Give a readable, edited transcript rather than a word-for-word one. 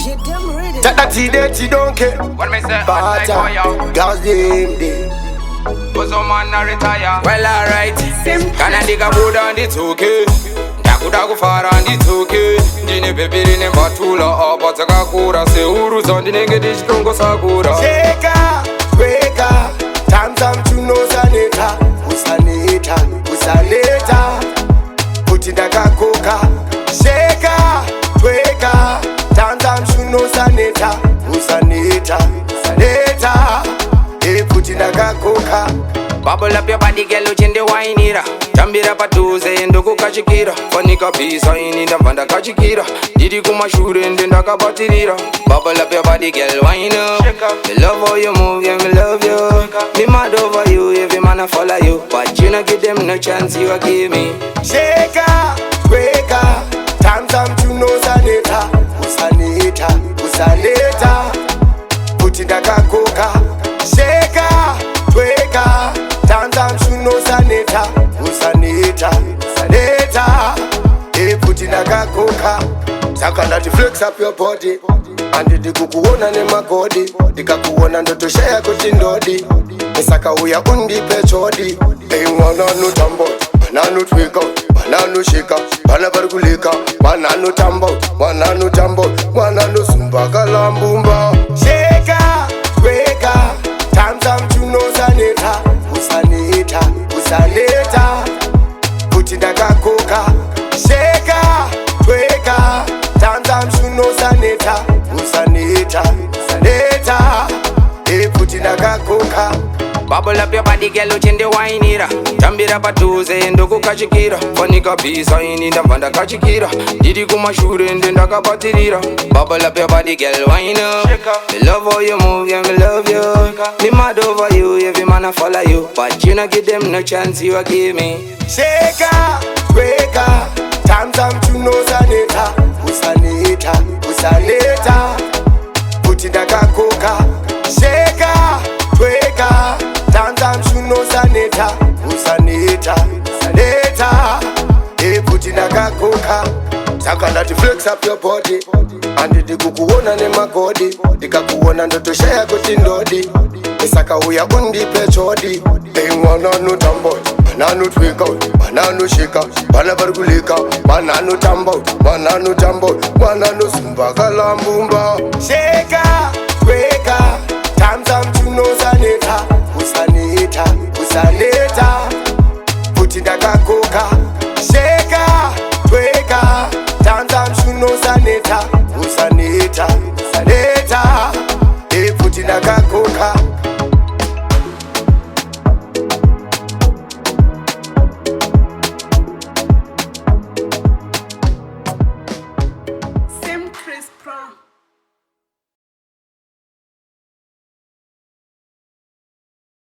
Jidim Riddim. That dirty donkey. What me say? Sparta, girls them. But some man a retire. Well, alright. Can I dig a wood on the 2K? Daku far on the 2K. Dine baby dine batula up. But I kura se uru son dine get this strong sagura. Sheka, Sheka. Tam chuno saneta. Usaneta. Putinaka koka. Sheka, Sheka. Tam chuno saneta. Usaneta. Putinaka koka. Bubble up your body, girl, in the wine era. Tambira patuze, ndoku kachikira. Fanika pisa, in the vanda kachikira. Didi kuma shure, in the ndaka batirira. Bubble up your body, girl, wine up. Me love how you move, yeah, me love you. Me mad over you, every man I follow you. But you not give them no chance, you a give me. Sheka, Sheka. Tam chuno saneta. Usaneta. Putinaka koka. Sheka, Sheka. Tam chuno saneta. Usaneta. Putinaka koka. Sakanda to flex up your body. And the kukuona ne magodi. Dikakuona ndoto share kutindodi. Nisaka uya undi pechodi. Wana no tambo, manano twika, manano shika, balabargulika, manano tambo, manano sumba kalambumba. Sheka, Sheka. Tam chuno saneta. Usaneta. Putinaka koka. Sheka, Sheka. Tam chuno saneta. Usaneta. Putinaka koka. Bubble up your body, girl, in the wine era. Tambira patuze, ndoku kachikira. Fanika pisa, in the vanda kachikira. Didi kuma shure, in the ndaka batirira. Bubble up your body, girl, wine up. Me love how you move, yeah, me love you. Me mad over you, every man I follow you. But you not give them no chance, you a give me. Sheka, Sheka. Tam chuno saneta. Usaneta. Putinaka koka. Sheka, Sheka. Tam chuno saneta. Usaneta. Putinaka koka. Sakanda to flex up your body. And the kukuona ne magodi. Dikakuona ndoto share kutindodi. Nisaka uya undi pechodi. Wana no tambo, manano twika, manano shika, balabargulika, manano tambo, manano sumba kalambumba. Sheka, Sheka. Tam chuno saneta. Usaneta. Putinaka koka. Sheka, Sheka. Tam chuno saneta. Usaneta. Putinaka